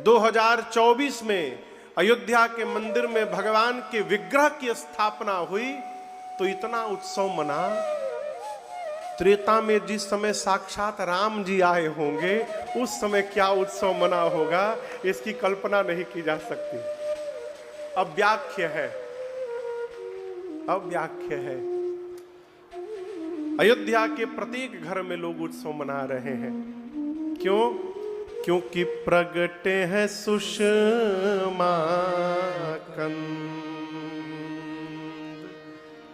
2024 में अयोध्या के मंदिर में भगवान के विग्रह की स्थापना हुई तो इतना उत्सव मना। त्रेता में जिस समय साक्षात राम जी आए होंगे उस समय क्या उत्सव मना होगा, इसकी कल्पना नहीं की जा सकती। अव्याख्य है, अव्याख्य है। अयोध्या के प्रत्येक घर में लोग उत्सव मना रहे हैं। क्यों? क्योंकि प्रगटे हैं सुषमा कंद,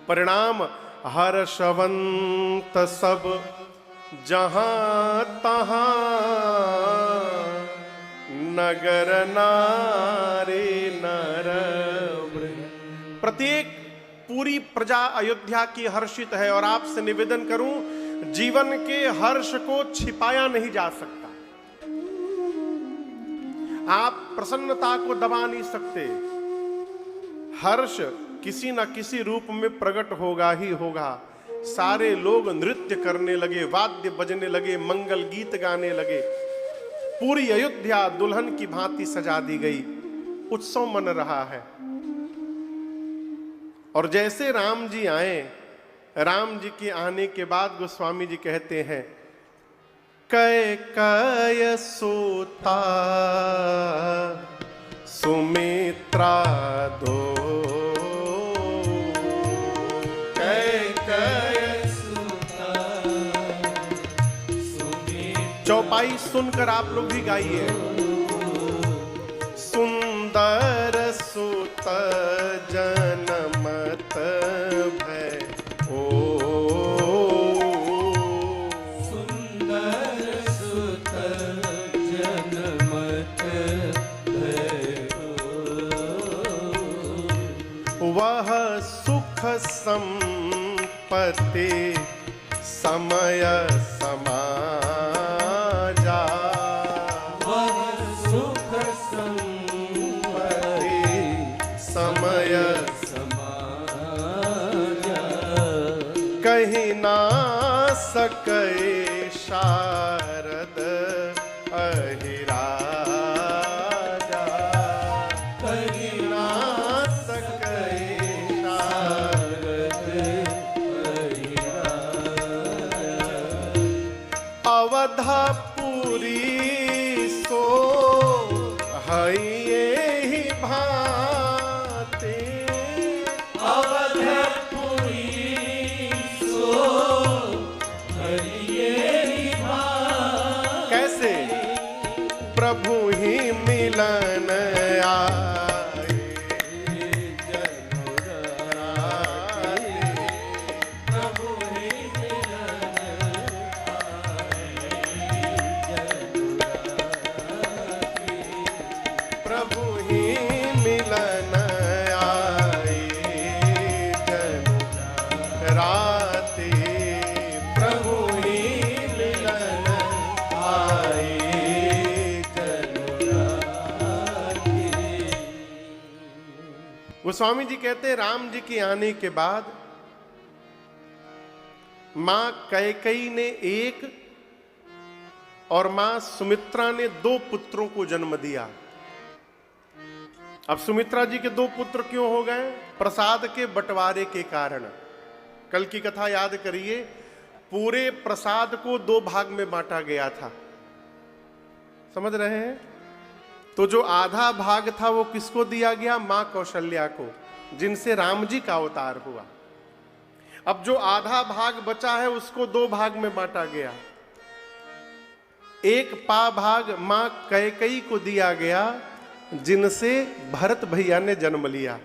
परिणाम हर्षवंत सब जहां तहां, नगर नारी नर वृंद। प्रत्येक पूरी प्रजा अयोध्या की हर्षित है। और आपसे निवेदन करूं, जीवन के हर्ष को छिपाया नहीं जा सकता। आप प्रसन्नता को दबा नहीं सकते। हर्ष किसी न किसी रूप में प्रकट होगा ही होगा। सारे लोग नृत्य करने लगे, वाद्य बजने लगे, मंगल गीत गाने लगे। पूरी अयोध्या दुल्हन की भांति सजा दी गई, उत्सव मन रहा है। और जैसे राम जी आए, राम जी के आने के बाद गोस्वामी जी कहते हैं, कैकेयी सुता सुमित्रा दो, कैकेयी सुता सुमित्रा। चौपाई सुनकर आप लोग भी गाइए। सुंदर सुत जनमत भय ओ, सुंदर सुत जनमत भय ओ, वह सुख संपत्ति समय समाजा, कहीं ना सके शारद अहिराजा, कहीं ना सके शारद अहिराजा। अवधापुरी सो है ही भांति, प्रभु ही मिलन आए जनुराए, प्रभु ही मिलन आए जनुराए, प्रभु ही मिलन आए जनुराते, प्रभु ही मिलन आए। गोस्वामी जी कहते हैं, राम जी के आने के बाद मां कैकेयी ने एक और मां सुमित्रा ने 2 पुत्रों को जन्म दिया। अब सुमित्रा जी के 2 पुत्र क्यों हो गए? प्रसाद के बंटवारे के कारण। कल की कथा याद करिए, पूरे प्रसाद को 2 भाग में बांटा गया था। समझ रहे हैं? तो जो आधा भाग था वो किसको दिया गया? मां कौशल्या को, जिनसे राम जी का अवतार हुआ। अब जो आधा भाग बचा है उसको 2 भाग में बांटा गया। एक पा भाग मां कैकेयी को दिया गया, जिनसे भरत भैया ने जन्म लिया।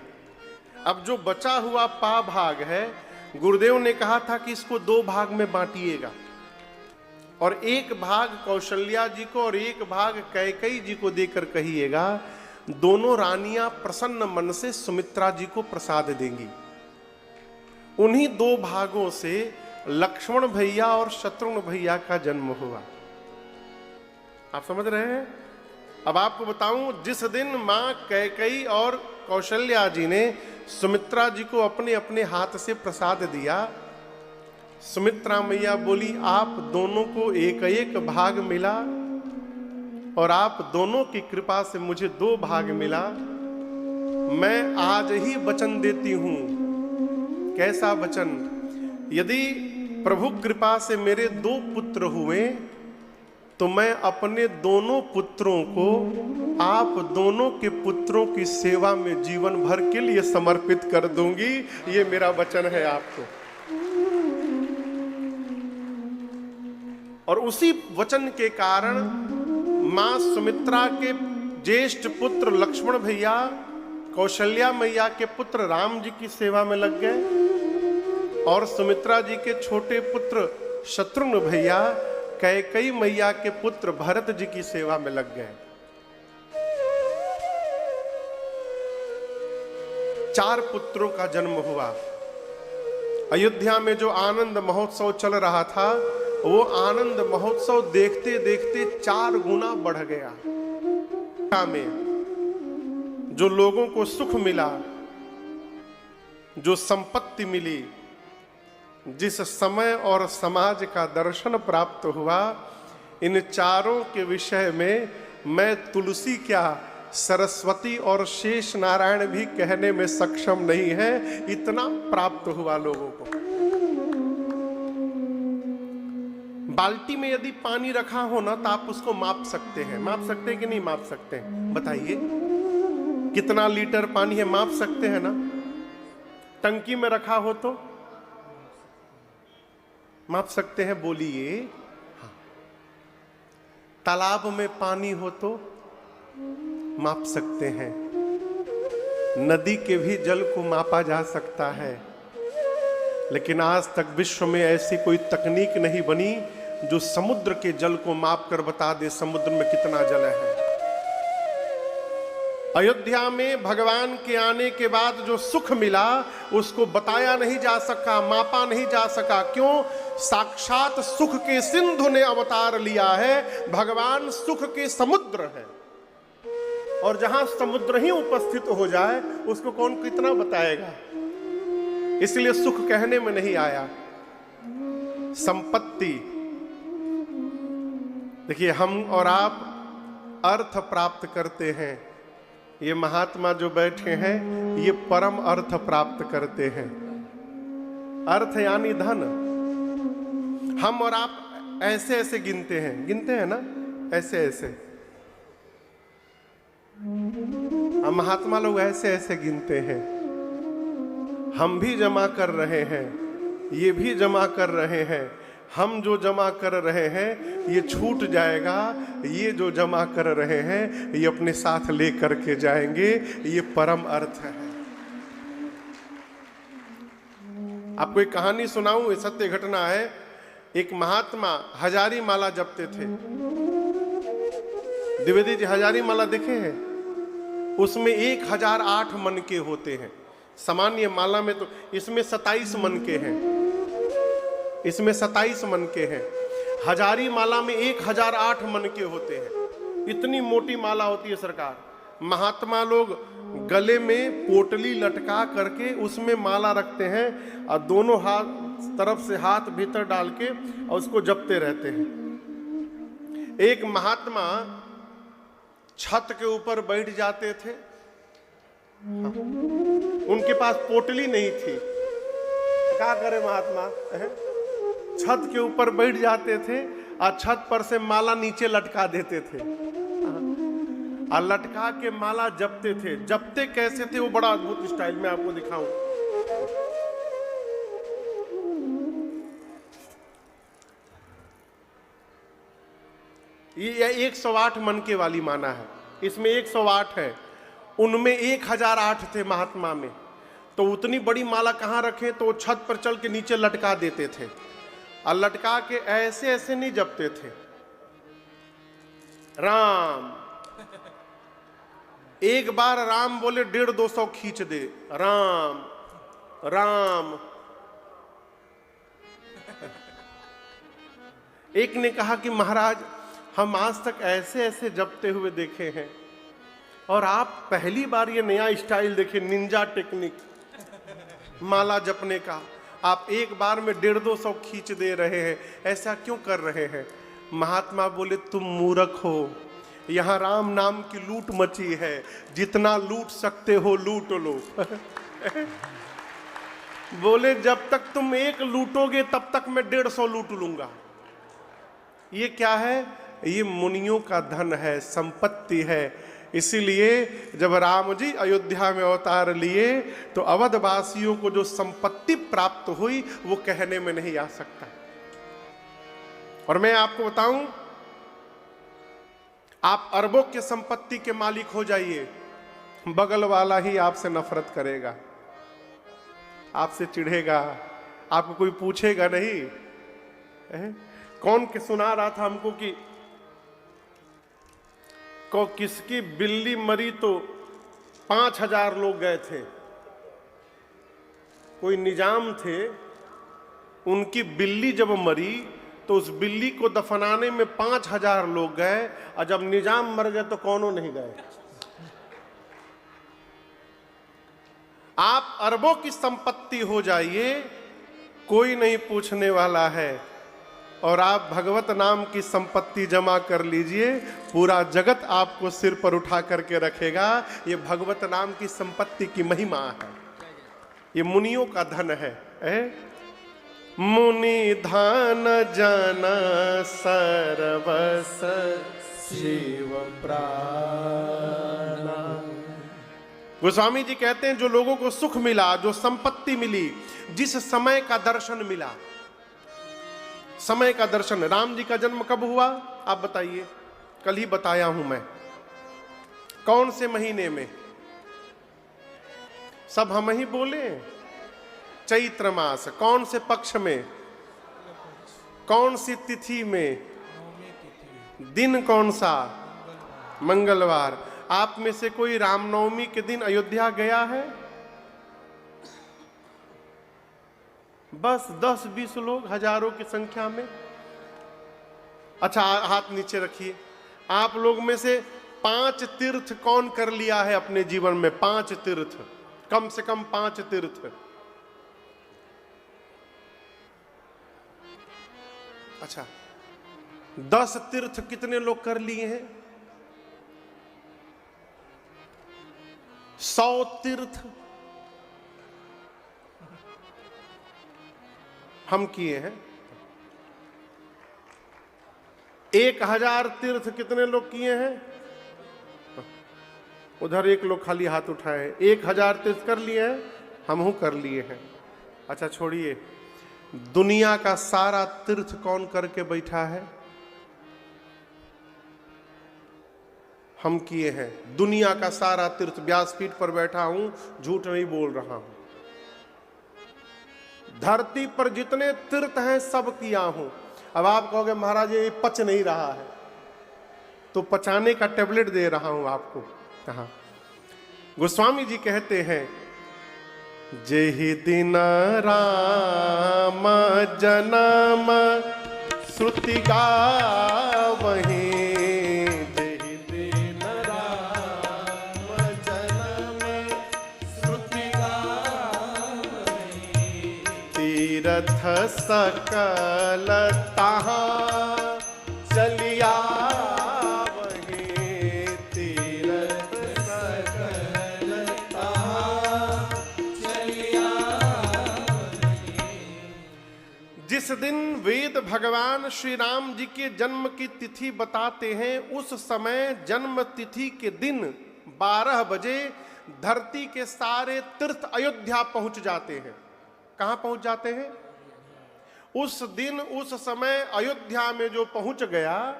अब जो बचा हुआ पा भाग है, गुरुदेव ने कहा था कि इसको 2 भाग में बांटिएगा, और एक भाग कौशल्या जी को और एक भाग कैकेयी जी को देकर कहिएगा, दोनों रानियां प्रसन्न मन से सुमित्रा जी को प्रसाद देंगी। उन्हीं 2 भागों से लक्ष्मण भैया और शत्रुघ्न भैया का जन्म हुआ। आप समझ रहे हैं? अब आपको बताऊं, जिस दिन मां कैकेयी और कौशल्या जी ने सुमित्रा जी को अपने अपने हाथ से प्रसाद दिया, सुमित्रा मैया बोली, आप दोनों को एक एक भाग मिला और आप दोनों की कृपा से मुझे 2 भाग मिला। मैं आज ही वचन देती हूं। कैसा वचन? यदि प्रभु कृपा से मेरे 2 पुत्र हुए तो मैं अपने दोनों पुत्रों को आप दोनों के पुत्रों की सेवा में जीवन भर के लिए समर्पित कर दूंगी। ये मेरा वचन है आपको। और उसी वचन के कारण मां सुमित्रा के ज्येष्ठ पुत्र लक्ष्मण भैया कौशल्या मैया के पुत्र राम जी की सेवा में लग गए और सुमित्रा जी के छोटे पुत्र शत्रुघ्न भैया कैकेयी मैया के पुत्र भरत जी की सेवा में लग गए। 4 पुत्रों का जन्म हुआ। अयोध्या में जो आनंद महोत्सव चल रहा था वो आनंद महोत्सव देखते देखते 4 गुना बढ़ गया। में जो लोगों को सुख मिला, जो संपत्ति मिली, जिस समय और समाज का दर्शन प्राप्त हुआ, इन चारों के विषय में मैं तुलसी क्या सरस्वती और शेष नारायण भी कहने में सक्षम नहीं है। इतना प्राप्त हुआ लोगों को। बाल्टी में यदि पानी रखा हो ना तो आप उसको माप सकते हैं। माप सकते हैं कि नहीं माप सकते हैं? बताइए कितना लीटर पानी है, माप सकते हैं ना? टंकी में रखा हो तो माप सकते हैं? बोलिए। हाँ। तालाब में पानी हो तो माप सकते हैं। नदी के भी जल को मापा जा सकता है, लेकिन आज तक विश्व में ऐसी कोई तकनीक नहीं बनी जो समुद्र के जल को माप कर बता दे समुद्र में कितना जल है। अयोध्या में भगवान के आने के बाद जो सुख मिला उसको बताया नहीं जा सका, मापा नहीं जा सका। क्यों? साक्षात सुख के सिंधु ने अवतार लिया है। भगवान सुख के समुद्र है और जहां समुद्र ही उपस्थित हो जाए उसको कौन कितना बताएगा। इसलिए सुख कहने में नहीं आया। संपत्ति, देखिए हम और आप अर्थ प्राप्त करते हैं। ये महात्मा जो बैठे हैं ये परम अर्थ प्राप्त करते हैं। अर्थ यानी धन। हम और आप ऐसे ऐसे गिनते हैं ना, ऐसे ऐसे। हम महात्मा लोग ऐसे ऐसे गिनते हैं। हम भी जमा कर रहे हैं, ये भी जमा कर रहे हैं। हम जो जमा कर रहे हैं ये छूट जाएगा, ये जो जमा कर रहे हैं ये अपने साथ ले करके जाएंगे। ये परम अर्थ है। आपको एक कहानी सुनाऊं, ये सत्य घटना है। एक महात्मा हजारी माला जपते थे। द्विवेदी जी हजारी माला देखे हैं? उसमें 1008 मन के होते हैं। सामान्य माला में तो इसमें 27 मन के हैं, इसमें 27 मन के हैं। हजारी माला में 1008 मन के होते हैं। इतनी मोटी माला होती है सरकार। महात्मा लोग गले में पोटली लटका करके उसमें माला रखते हैं और दोनों हाथ तरफ से हाथ भीतर डाल के और उसको जपते रहते हैं। एक महात्मा छत के ऊपर बैठ जाते थे। उनके पास पोटली नहीं थी, क्या करे महात्मा? छत के ऊपर बैठ जाते थे और छत पर से माला नीचे लटका देते थे और लटका के माला जपते थे। जपते कैसे थे वो बड़ा अद्भुत स्टाइल में आपको दिखाऊं। ये 108 मन के वाली माना है, इसमें 108 है। उनमें 1008 थे महात्मा में। तो उतनी बड़ी माला कहां रखें, तो छत पर चल के नीचे लटका देते थे और लटका के ऐसे ऐसे नहीं जपते थे। राम, एक बार राम बोले 150-200 खींच दे। राम राम। एक ने कहा कि महाराज हम आज तक ऐसे ऐसे जपते हुए देखे हैं और आप पहली बार ये नया स्टाइल देखे, निंजा टेक्निक माला जपने का। आप एक बार में 150-200 खींच दे रहे हैं, ऐसा क्यों कर रहे हैं? महात्मा बोले तुम मूर्ख हो, यहां राम नाम की लूट मची है, जितना लूट सकते हो लूट लो। बोले जब तक तुम एक लूटोगे तब तक मैं 150 लूट लूंगा। ये क्या है? ये मुनियों का धन है, संपत्ति है। इसीलिए जब राम जी अयोध्या में अवतार लिए तो अवधवासियों को जो संपत्ति प्राप्त हुई वो कहने में नहीं आ सकता। और मैं आपको बताऊं, आप अरबों के संपत्ति के मालिक हो जाइए, बगल वाला ही आपसे नफरत करेगा, आपसे चिढ़ेगा, आपको कोई पूछेगा नहीं। कौन के सुना रहा था हमको कि किसकी बिल्ली मरी तो 5000 लोग गए थे। कोई निजाम थे, उनकी बिल्ली जब मरी तो उस बिल्ली को दफनाने में 5000 लोग गए, और जब निजाम मर गए तो कौनों नहीं गए। आप अरबों की संपत्ति हो जाइए, कोई नहीं पूछने वाला है। और आप भगवत नाम की संपत्ति जमा कर लीजिए, पूरा जगत आपको सिर पर उठा करके रखेगा। ये भगवत नाम की संपत्ति की महिमा है, ये मुनियों का धन है। मुनि धन जन सर्वस शिव प्राण। गोस्वामी जी कहते हैं जो लोगों को सुख मिला, जो संपत्ति मिली, जिस समय का दर्शन मिला, समय का दर्शन। राम जी का जन्म कब हुआ आप बताइए? कल ही बताया हूं मैं। कौन से महीने में? सब हम ही बोले, चैत्र मास। कौन से पक्ष में? कौन सी तिथि में? दिन कौन सा? मंगलवार। आप में से कोई रामनवमी के दिन अयोध्या गया है? बस 10-20 लोग, हजारों की संख्या में। अच्छा, हाथ नीचे रखिए। आप लोग में से 5 तीर्थ कौन कर लिया है अपने जीवन में? 5 तीर्थ, कम से कम 5 तीर्थ। अच्छा, 10 तीर्थ कितने लोग कर लिए हैं? 100 तीर्थ हम किए हैं। 1000 तीर्थ कितने लोग किए हैं? उधर एक लोग खाली हाथ उठाए हैं। 1000 तीर्थ कर लिए हैं? हम कर लिए हैं। अच्छा छोड़िए, दुनिया का सारा तीर्थ कौन करके बैठा है? हम किए हैं दुनिया का सारा तीर्थ। व्यासपीठ पर बैठा हूं, झूठ नहीं बोल रहा हूं। धरती पर जितने तीर्थ हैं सब किया हूं। अब आप कहोगे महाराज ये पच नहीं रहा है, तो पचाने का टेबलेट दे रहा हूं आपको। कहा गोस्वामी जी कहते हैं, जेहि दिन राम जन्म श्रुति गावहि। जेहि दिन राम जन्म श्रुति गावहि। तीरथ सकल तहाँ चलिया। जिस दिन वेद भगवान श्री राम जी के जन्म की तिथि बताते हैं, उस समय जन्म तिथि के दिन 12 बजे धरती के सारे तीर्थ अयोध्या पहुंच जाते हैं। कहां पहुंच जाते हैं? उस दिन उस समय अयोध्या में जो पहुंच गया,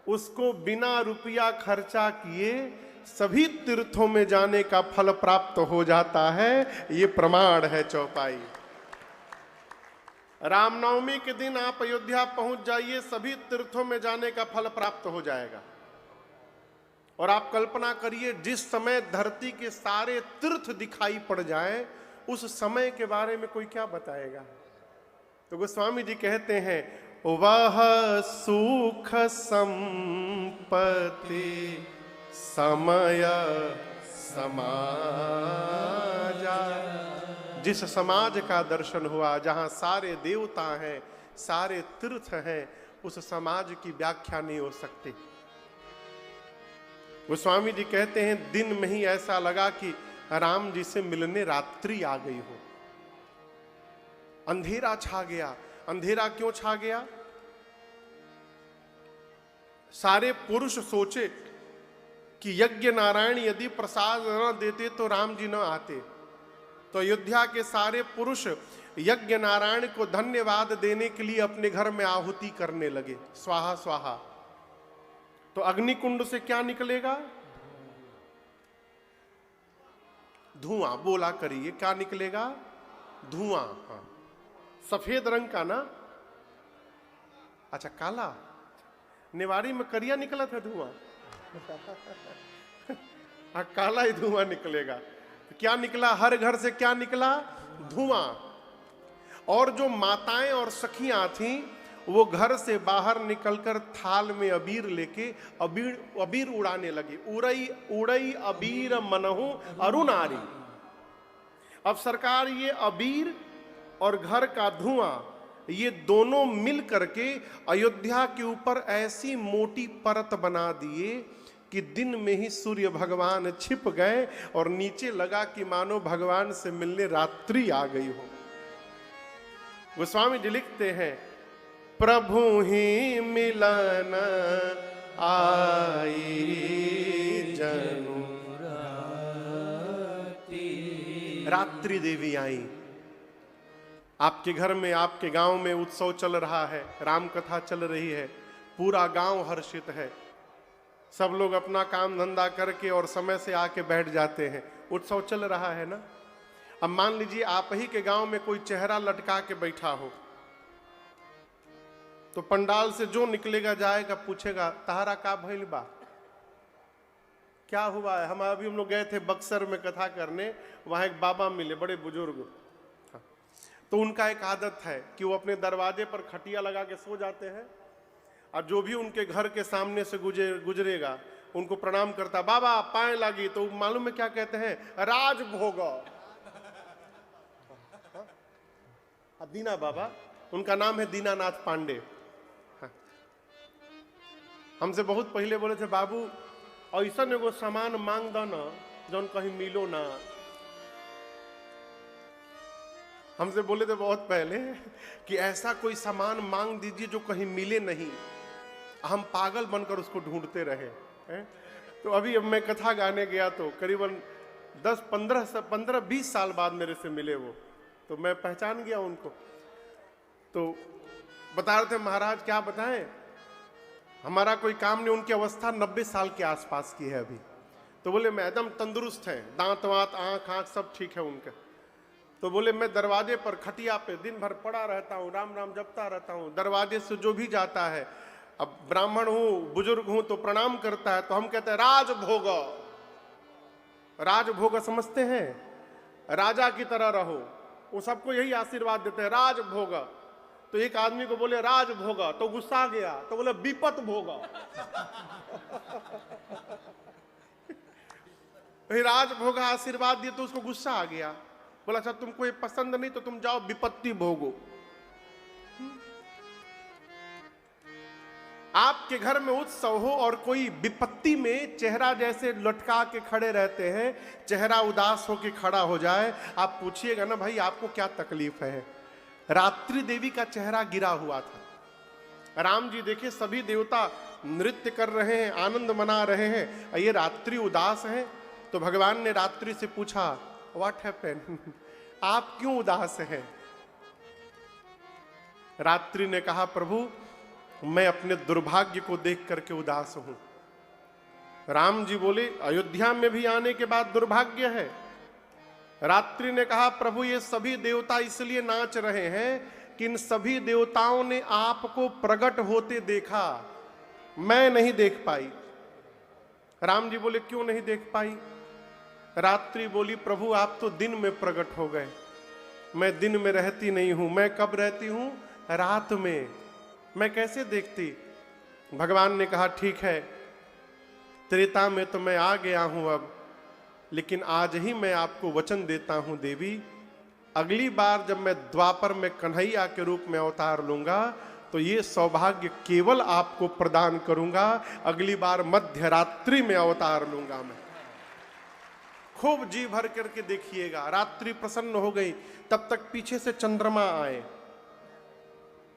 उसको बिना रुपया खर्चा किए सभी तीर्थों में जाने का फल प्राप्त हो जाता है। ये प्रमाण है चौपाई। रामनवमी के दिन आप अयोध्या पहुंच जाइए, सभी तीर्थों में जाने का फल प्राप्त हो जाएगा। और आप कल्पना करिए, जिस समय धरती के सारे तीर्थ दिखाई पड़ जाएं, उस समय के बारे में कोई क्या बताएगा? तो गोस्वामी जी कहते हैं, वह सुख संपत्ति समय समाजा। जिस समाज का दर्शन हुआ, जहां सारे देवता हैं, सारे तीर्थ हैं, उस समाज की व्याख्या नहीं हो सकती। गोस्वामी जी कहते हैं दिन में ही ऐसा लगा कि राम जी से मिलने रात्रि आ गई हो। अंधेरा छा गया। अंधेरा क्यों छा गया? सारे पुरुष सोचे कि यज्ञ नारायण यदि प्रसाद न देते तो राम जी न आते। तो अयोध्या के सारे पुरुष यज्ञ नारायण को धन्यवाद देने के लिए अपने घर में आहुति करने लगे, स्वाहा स्वाहा। तो अग्निकुंड से क्या निकलेगा? धुआं। बोला करिए, क्या निकलेगा? धुआं। हाँ, सफेद रंग का ना? अच्छा, काला। नेवाड़ी में करिया निकला था धुआं। हाँ, काला ही धुआं निकलेगा। तो क्या निकला? हर घर से क्या निकला? धुआं। और जो माताएं और सखियां थीं वो घर से बाहर निकलकर थाल में अबीर लेके अबीर उड़ाने लगे। उड़ई उड़ई अबीर मनहु अरुणारी। अब सरकार ये अबीर और घर का धुआं, ये दोनों मिल करके अयोध्या के ऊपर ऐसी मोटी परत बना दिए कि दिन में ही सूर्य भगवान छिप गए और नीचे लगा कि मानो भगवान से मिलने रात्रि आ गई हो। गोस्वामी जी लिखते हैं, प्रभु ही मिलन आई जनु रात्रि देवी आई। आपके घर में, आपके गांव में उत्सव चल रहा है, राम कथा चल रही है, पूरा गांव हर्षित है, सब लोग अपना काम धंधा करके और समय से आके बैठ जाते हैं, उत्सव चल रहा है ना। अब मान लीजिए आप ही के गांव में कोई चेहरा लटका के बैठा हो, तो पंडाल से जो निकलेगा जाएगा, पूछेगा तहारा का भइल बा, क्या हुआ है? हम लोग गए थे बक्सर में कथा करने, वहां एक बाबा मिले, बड़े बुजुर्ग। तो उनका एक आदत है कि वो अपने दरवाजे पर खटिया लगा के सो जाते हैं और जो भी उनके घर के सामने से गुजरेगा उनको प्रणाम करता, बाबा पाए लगी। तो मालूम है क्या कहते हैं? राजभोग। दीना बाबा, उनका नाम है दीनानाथ पांडे। हमसे बहुत पहले बोले थे, बाबू ऐसा एगो सामान मांग दो ना जौन कहीं मिलो ना। हमसे बोले थे बहुत पहले कि ऐसा कोई सामान मांग दीजिए जो कहीं मिले नहीं, हम पागल बनकर उसको ढूंढते रहे हैं। तो अभी अब मैं कथा गाने गया तो करीबन 10-15-20 साल बाद मेरे से मिले वो, तो मैं पहचान गया उनको। तो बता रहे थे, महाराज क्या बताएं, हमारा कोई काम नहीं। उनकी अवस्था 90 साल के आसपास की है अभी। तो बोले मैं एकदम तंदुरुस्त हैं, दांत वात आँख सब ठीक है उनका। तो बोले मैं दरवाजे पर खटिया पे दिन भर पड़ा रहता हूँ, राम राम जपता रहता हूँ, दरवाजे से जो भी जाता है, अब ब्राह्मण हूँ, बुजुर्ग हूँ तो प्रणाम करता है, तो हम कहते हैं राजभोग। राजभोग समझते हैं? राजा की तरह रहो, वो सबको यही आशीर्वाद देते हैं, राजभोग। तो एक आदमी को बोले राजभोग, तो गुस्सा गया, तो बोले विपत भोग। राजभोग आशीर्वाद दिए तो उसको गुस्सा आ गया, बोला अच्छा तुमको ये पसंद नहीं तो तुम जाओ विपत्ति भोगो। आपके घर में उत्सव हो और कोई विपत्ति में चेहरा जैसे लटका के खड़े रहते हैं, चेहरा उदास होके खड़ा हो जाए, आप पूछिएगा ना भाई आपको क्या तकलीफ है? रात्रि देवी का चेहरा गिरा हुआ था। राम जी देखे सभी देवता नृत्य कर रहे हैं, आनंद मना रहे हैं, ये रात्रि उदास है। तो भगवान ने रात्रि से पूछा, व्हाट हैपेंड, आप क्यों उदास हैं? रात्रि ने कहा, प्रभु मैं अपने दुर्भाग्य को देख करके उदास हूं। राम जी बोले, अयोध्या में भी आने के बाद दुर्भाग्य है? रात्रि ने कहा, प्रभु ये सभी देवता इसलिए नाच रहे हैं कि इन सभी देवताओं ने आपको प्रकट होते देखा, मैं नहीं देख पाई। राम जी बोले, क्यों नहीं देख पाई? रात्रि बोली, प्रभु आप तो दिन में प्रकट हो गए, मैं दिन में रहती नहीं हूं, मैं कब रहती हूं? रात में, मैं कैसे देखती? भगवान ने कहा, ठीक है त्रेता में तो मैं आ गया हूं अब, लेकिन आज ही मैं आपको वचन देता हूं देवी, अगली बार जब मैं द्वापर में कन्हैया के रूप में अवतार लूंगा तो ये सौभाग्य केवल आपको प्रदान करूंगा, अगली बार मध्य रात्रि में अवतार लूंगा मैं। खूब जी भर करके देखिएगा। रात्रि प्रसन्न हो गई, तब तक पीछे से चंद्रमा आए।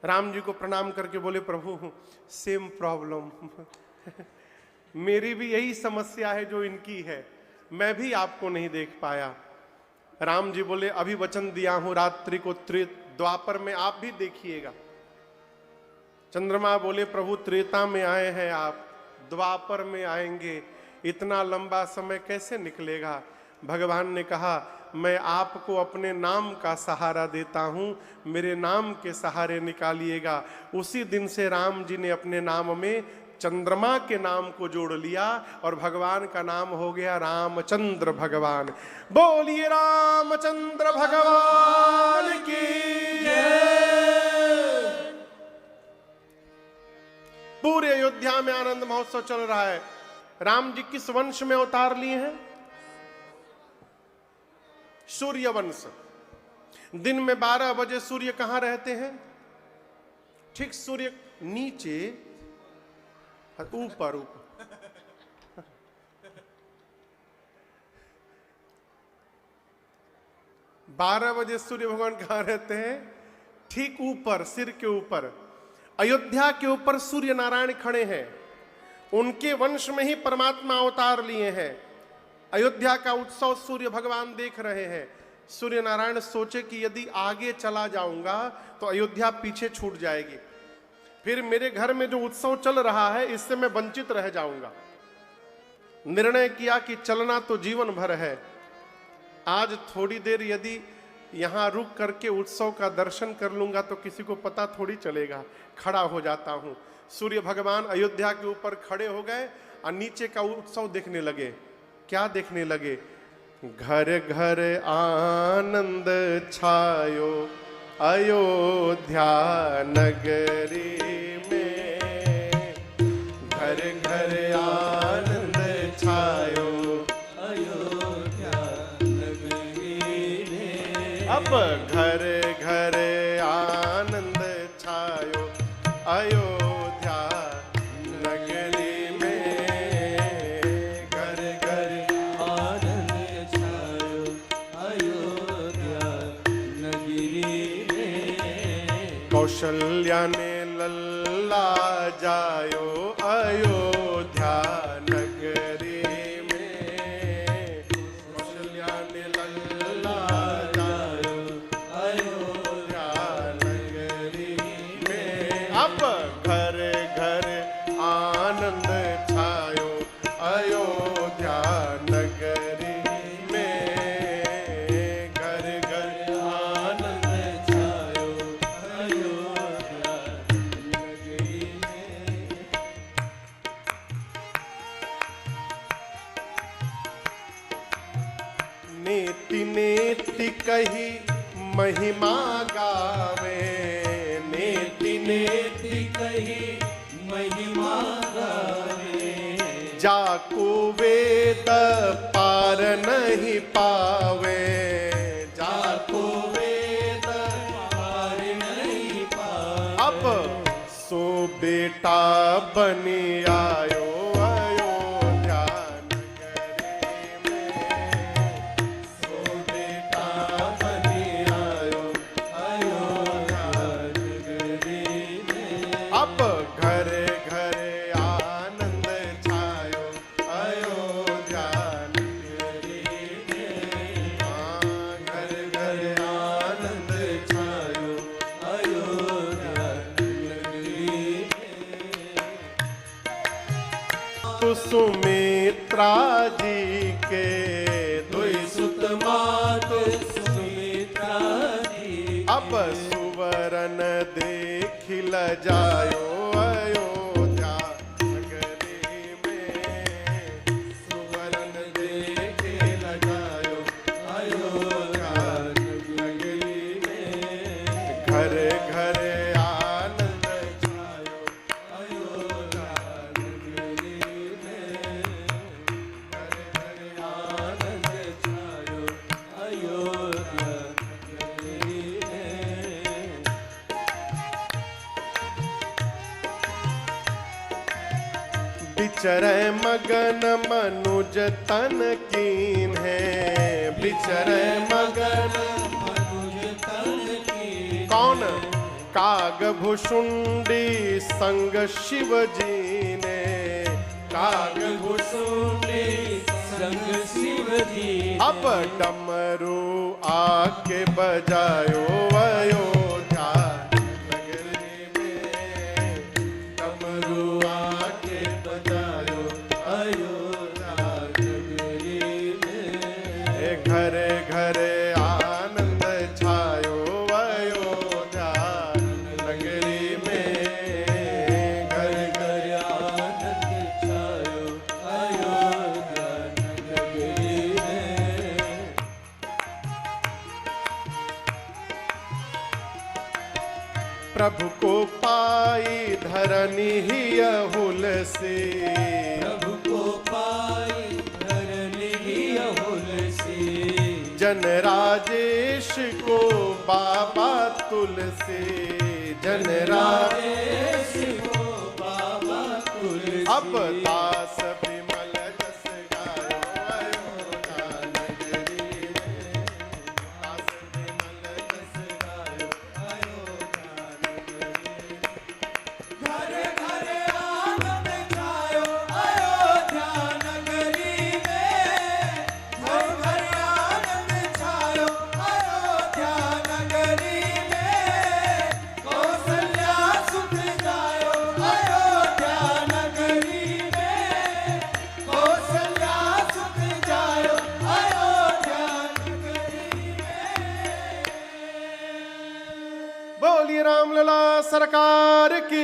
राम जी को प्रणाम करके बोले, प्रभु सेम प्रॉब्लम मेरी भी यही समस्या है जो इनकी है, मैं भी आपको नहीं देख पाया। राम जी बोले, अभी वचन दिया हूं रात्रि को द्वापर में आप भी देखिएगा। चंद्रमा बोले, प्रभु त्रेता में आए हैं आप, द्वापर में आएंगे, इतना लंबा समय कैसे निकलेगा? भगवान ने कहा, मैं आपको अपने नाम का सहारा देता हूं, मेरे नाम के सहारे निकालिएगा। उसी दिन से राम जी ने अपने नाम में चंद्रमा के नाम को जोड़ लिया और भगवान का नाम हो गया रामचंद्र भगवान। बोलिए रामचंद्र भगवान की जय। पूरे अयोध्या में आनंद महोत्सव चल रहा है। राम जी किस वंश में अवतार लिए हैं? सूर्य वंश। दिन में 12 बजे सूर्य कहां रहते हैं? ठीक सूर्य नीचे, ऊपर 12 बजे सूर्य भगवान कहां रहते हैं? ठीक ऊपर, सिर के ऊपर। अयोध्या के ऊपर सूर्य नारायण खड़े हैं, उनके वंश में ही परमात्मा अवतार लिए हैं। अयोध्या का उत्सव सूर्य भगवान देख रहे हैं। सूर्य नारायण सोचे कि यदि आगे चला जाऊंगा तो अयोध्या पीछे छूट जाएगी, फिर मेरे घर में जो उत्सव चल रहा है इससे मैं वंचित रह जाऊंगा। निर्णय किया कि चलना तो जीवन भर है, आज थोड़ी देर यदि यहां रुक करके उत्सव का दर्शन कर लूंगा तो किसी को पता थोड़ी चलेगा। खड़ा हो जाता हूं। सूर्य भगवान अयोध्या के ऊपर खड़े हो गए और नीचे का उत्सव देखने लगे। क्या देखने लगे? घर घर आनंद छायो अयोध्या नगरी में, घर घर आनंद छायो अयोध्या नगरी में। अब घर घर आनंद छायो अयोध्या नगरी में, घर घर आनंद छायो अयोध्या नगरी में। कौशल्या ने लल्ला जायो अयोध्या नगरी में, कौशल्या ने लल्ला जायो अयोध्या नगरी में। अब घर घर आनंद छायो अयोध्या नगरी में, घर घर आनंद छायो अयोध्या नगरी में। नेति नेति कही महिमा गावे, नेति नेति कही महिमा गावे। जाको वेद पार नहीं पावे, जाको वेद पार नहीं पावे। अब सो बेटा बनी आयो अयोध्या नगरी में, सो बेटा बनी आयो अयोध्या नगरी में। अब घर घर आनंद छायो अयोध्या नगरी में, घर घर आनंद छायो अयोध्या नगरी में। तो सुमित्रा जी के दुई सुत मात सुमित्रा जी, अब सुवरन देखिल जायो अयोध्या नगरी में, सुवरन देखिल जायो अयोध्या नगरी में। घर घर आनंद छायो अयोध्या नगरी में, घर घर आनंद छायो अयोध्या नगरी में। बिचरै मगन मनुज तन कीन है, बिचरै मगन मनुज तन कीन। कौन? काग भुषुंडी संग शिव जी ने, काग भुषुंडी संग शिव जी। अब डमरू आके बजायो अयोध्या नगरी में, डमरू आके बजायो अयोध्या नगरी में। घरे घरे आनंद छायो अयोध्या नगरी में, घरे घरे आनंद छायो अयोध्या नगरी में। प्रभु को पाई धरनी ही अहुल से, प्रभु को पाई धरनी ही अहुल से। जन राजेश को बाबा तुलसी, जन राजेश को बाबा तुलसी। अब दास विमल जस गायो अयोध्या नगरी में, दास विमल जस गायो अयोध्या नगरी में। घरे घरे आनंद छायो अयोध्या नगरी में, घरे घरे आनंद छायो अयोध्या नगरी में। कौशल्या सुख जायो अयोध्या नगरी में, कौशल्या सुख जायो अयोध्या नगरी में। बोलिए रामलला सरकार की।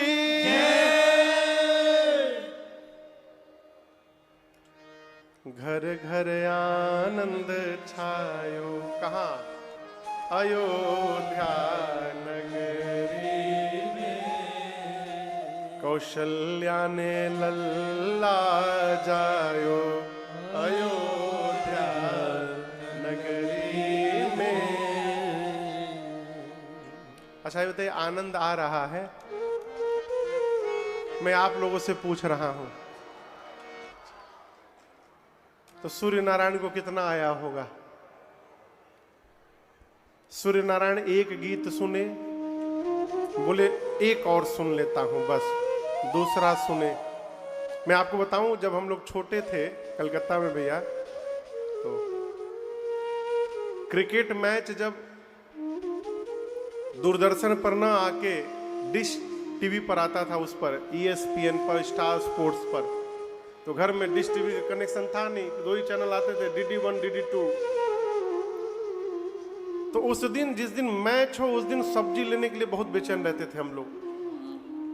घर घर आनंद छायो, कहाँ? अयोध्या नगरी में। कौशल्या ने लल्ला जायो अयोध्या नगरी में। अच्छा ये बताइए, आनंद आ रहा है? मैं आप लोगों से पूछ रहा हूं, तो सूर्य नारायण को कितना आया होगा? सूर्य नारायण एक गीत सुने, बोले एक और सुन लेता हूं बस, दूसरा सुने। मैं आपको बताऊं, जब हम लोग छोटे थे कलकत्ता में भैया, तो क्रिकेट मैच जब दूरदर्शन पर ना आके डिश टीवी पर आता था, उस पर ESPN पर, स्टार स्पोर्ट्स पर, तो घर में डिश टीवी का कनेक्शन था नहीं, दो ही चैनल आते थे, DD1 DD2। तो उस दिन, जिस दिन मैच हो, उस दिन सब्जी लेने के लिए बहुत बेचैन रहते थे हम लोग।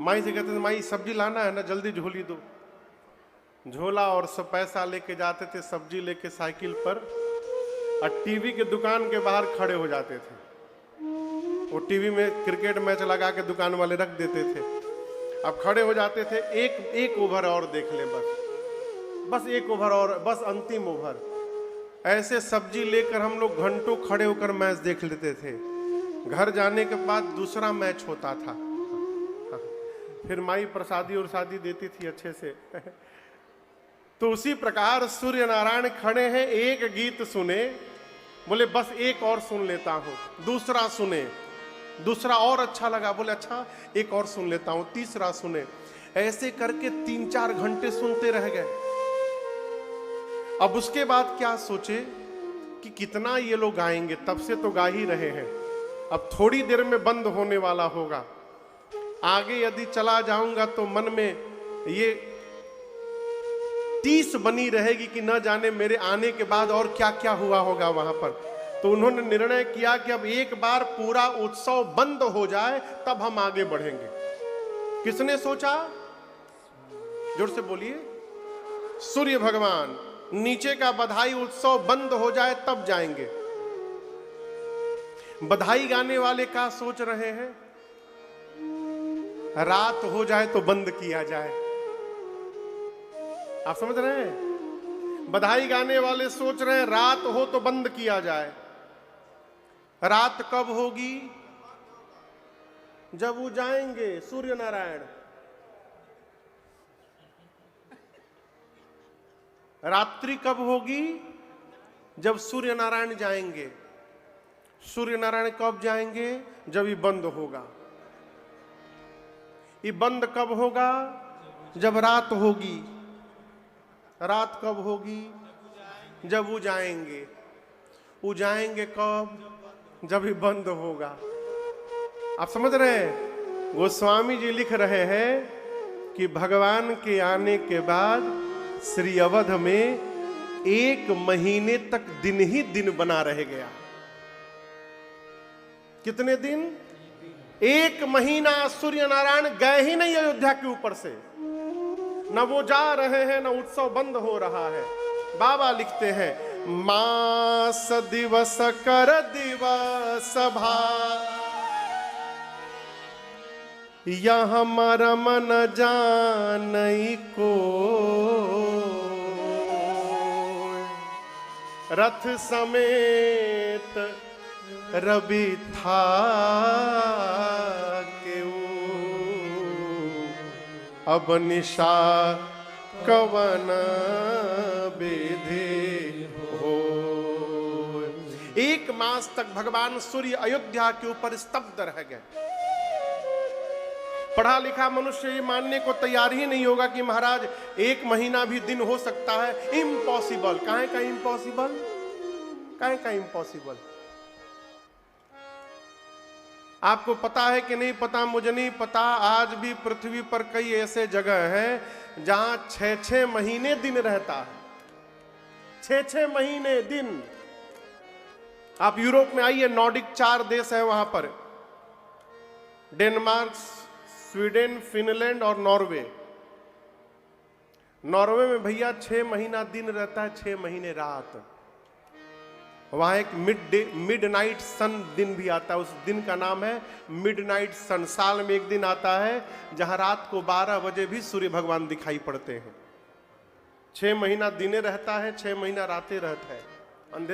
माई से कहते थे, माई सब्जी लाना है ना, जल्दी झोली दो। झोला और सब पैसा लेके जाते थे, सब्जी लेके साइकिल पर, और टीवी के दुकान के बाहर खड़े हो जाते थे। वो टीवी में क्रिकेट मैच लगा के दुकान वाले रख देते थे। अब खड़े हो जाते थे, एक ओवर और देख ले, बस एक ओवर और, बस अंतिम ओवर। ऐसे सब्जी लेकर हम लोग घंटों खड़े होकर मैच देख लेते थे। घर जाने के बाद दूसरा मैच होता था, फिर माई प्रसादी और शादी देती थी अच्छे से। तो उसी प्रकार सूर्य नारायण खड़े हैं, एक गीत सुने, बोले बस एक और सुन लेता हूं, दूसरा सुने, दूसरा और अच्छा लगा, बोले अच्छा एक और सुन लेता हूं, तीसरा सुने। ऐसे करके 3-4 घंटे सुनते रह गए। अब उसके बाद क्या सोचे कि कितना ये लोग गाएंगे, तब से तो गा ही रहे हैं, अब थोड़ी देर में बंद होने वाला होगा। आगे यदि चला जाऊंगा तो मन में ये टीस बनी रहेगी कि न जाने मेरे आने के बाद और क्या क्या हुआ होगा वहां पर। तो उन्होंने निर्णय किया कि अब एक बार पूरा उत्सव बंद हो जाए तब हम आगे बढ़ेंगे। किसने सोचा? जोर से बोलिए। सूर्य भगवान। नीचे का बधाई उत्सव बंद हो जाए तब जाएंगे। बधाई गाने वाले क्या सोच रहे हैं? रात हो जाए तो बंद किया जाए। आप समझ रहे हैं? बधाई गाने वाले सोच रहे हैं रात हो तो बंद किया जाए। रात कब होगी? जब वो जाएंगे सूर्य नारायण। रात्रि कब होगी? जब सूर्य नारायण जाएंगे। सूर्य नारायण कब जाएंगे? जब ये बंद होगा। ये बंद कब होगा? जब रात होगी। रात कब होगी? जब वो जाएंगे। वो जाएंगे कब? जब ये बंद होगा। आप समझ रहे हैं? गोस्वामी जी लिख रहे हैं कि भगवान के आने के बाद श्री अवध में 1 महीने तक दिन ही दिन बना रह गया। कितने दिन? 1 महीना सूर्य नारायण गए ही नहीं अयोध्या के ऊपर से। न वो जा रहे हैं, न उत्सव बंद हो रहा है। बाबा लिखते हैं, मास दिवस कर दिवस भा, यह मरम न जानई को, रथ समेत रवि था अब निशा कवन बेधे हो। 1 मास तक भगवान सूर्य अयोध्या के ऊपर स्तब्ध रह गए। पढ़ा लिखा मनुष्य ये मानने को तैयार ही नहीं होगा कि महाराज 1 महीना भी दिन हो सकता है। इम्पॉसिबल। काहे का इम्पॉसिबल? काहे का इम्पॉसिबल? आपको पता है कि नहीं पता, मुझे नहीं पता। आज भी पृथ्वी पर कई ऐसे जगह हैं जहां 6-6 महीने दिन रहता है। 6-6 महीने दिन। आप यूरोप में आइए, नॉर्डिक 4 देश है वहां पर, डेनमार्क, स्वीडन, फिनलैंड और नॉर्वे। नॉर्वे में भैया 6 महीना दिन रहता है, 6 महीने रात। वहां एक मिडनाइट सन दिन भी आता है। उस दिन का नाम है मिडनाइट सन। साल में एक दिन आता है जहां रात को 12 बजे भी सूर्य भगवान दिखाई पड़ते हैं। 6 महीना दिने रहता है, 6 महीना रातें रहता है,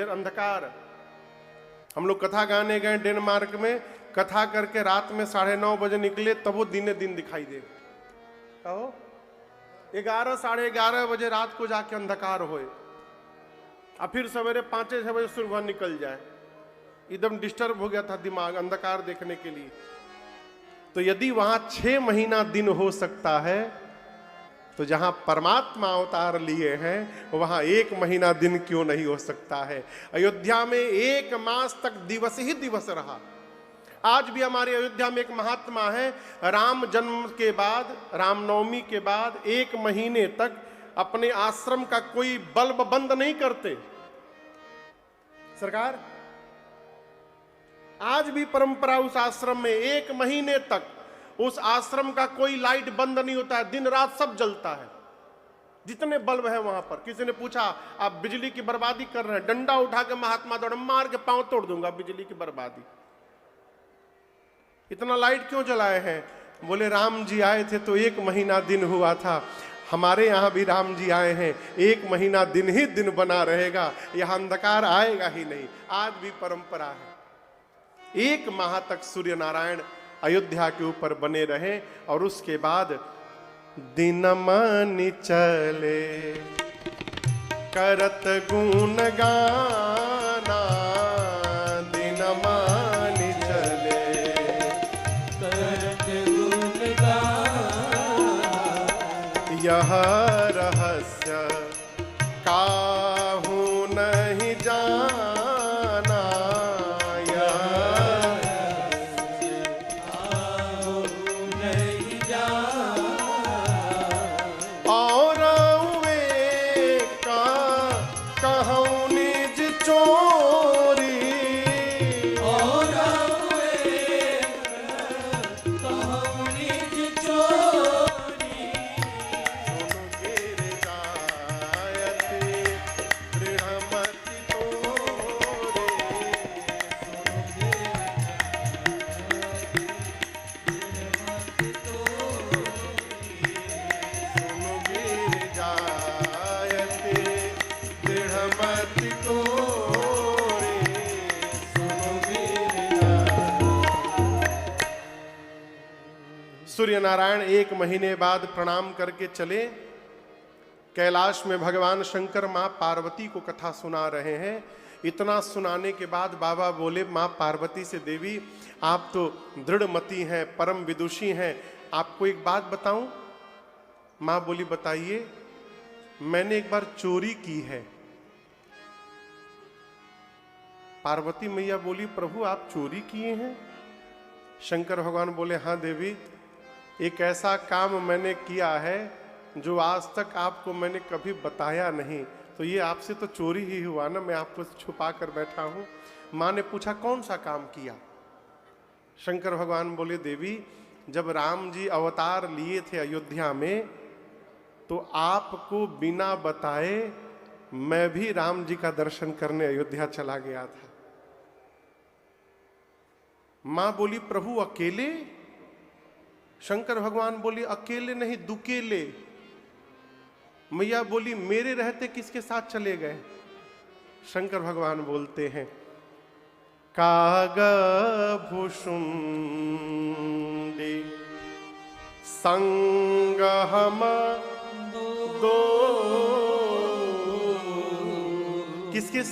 अंधकार। हम लोग कथा गाने गए डेनमार्क में, कथा करके रात में 9:30 बजे निकले, तब वो दिने दिन दिखाई दे। कहो 11 साढ़े 11 बजे रात को जाके अंधकार होए, और फिर सवेरे 5-6 बजे सूर्य भगवान निकल जाए। एकदम डिस्टर्ब हो गया था दिमाग अंधकार देखने के लिए। तो यदि वहां 6 महीना दिन हो सकता है, तो जहां परमात्मा अवतार लिए हैं वहां 1 महीना दिन क्यों नहीं हो सकता है? अयोध्या में 1 मास तक दिवस ही दिवस रहा। आज भी हमारे अयोध्या में एक महात्मा है, राम जन्म के बाद, रामनवमी के बाद 1 महीने तक अपने आश्रम का कोई बल्ब बंद नहीं करते सरकार। आज भी परंपरा उस आश्रम में 1 महीने तक उस आश्रम का कोई लाइट बंद नहीं होता है, दिन रात सब जलता है, जितने बल्ब है वहां पर। किसी ने पूछा आप बिजली की बर्बादी कर रहे हैं, डंडा उठा के महात्मा दौड़ मार के पांव तोड़ दूंगा, बिजली की बर्बादी। इतना लाइट क्यों जलाए हैं? बोले राम जी आए थे तो 1 महीना दिन हुआ था, हमारे यहां भी राम जी आए हैं, 1 महीना दिन ही दिन बना रहेगा, यहां अंधकार आएगा ही नहीं। आज भी परंपरा है। 1 माह तक सूर्य नारायण अयोध्या के ऊपर बने रहे, और उसके बाद दिन मानि चले करत गुण गाना, दिन मानि चले करत गुण गाना, यह रहस्य काहू नहीं जाना, यह नहीं जाना, और वे का कहूँ निज चोरी, और वे कहूँ निज चोरी, सुन गिर जायते दृढ़मति तोरे, सुन गिर जायते दृढ़मति तोरे, सुन गिर जायते। सूर्य नारायण 1 महीने बाद प्रणाम करके चले, कैलाश में भगवान शंकर मां पार्वती को कथा सुना रहे हैं। इतना सुनाने के बाद बाबा बोले, मां पार्वती से, देवी आप तो दृढ़मती हैं, परम विदुषी हैं, आपको एक बात बताऊं? मां बोली, बताइए। मैंने एक बार चोरी की है। पार्वती मैया बोली, प्रभु आप चोरी किए हैं? शंकर भगवान बोले, हाँ देवी, एक ऐसा काम मैंने किया है जो आज तक आपको मैंने कभी बताया नहीं, तो ये आपसे तो चोरी ही हुआ ना, मैं आपको छुपा कर बैठा हूं। मां ने पूछा, कौन सा काम किया? शंकर भगवान बोले, देवी जब राम जी अवतार लिए थे अयोध्या में, तो आपको बिना बताए मैं भी राम जी का दर्शन करने अयोध्या चला गया था। मां बोली, प्रभु अकेले? शंकर भगवान बोले, अकेले नहीं, दुकेले। मैया बोली, मेरे रहते किसके साथ चले गए? शंकर भगवान बोलते हैं, काग भुषुंडे संग हम दो। किसके साथ?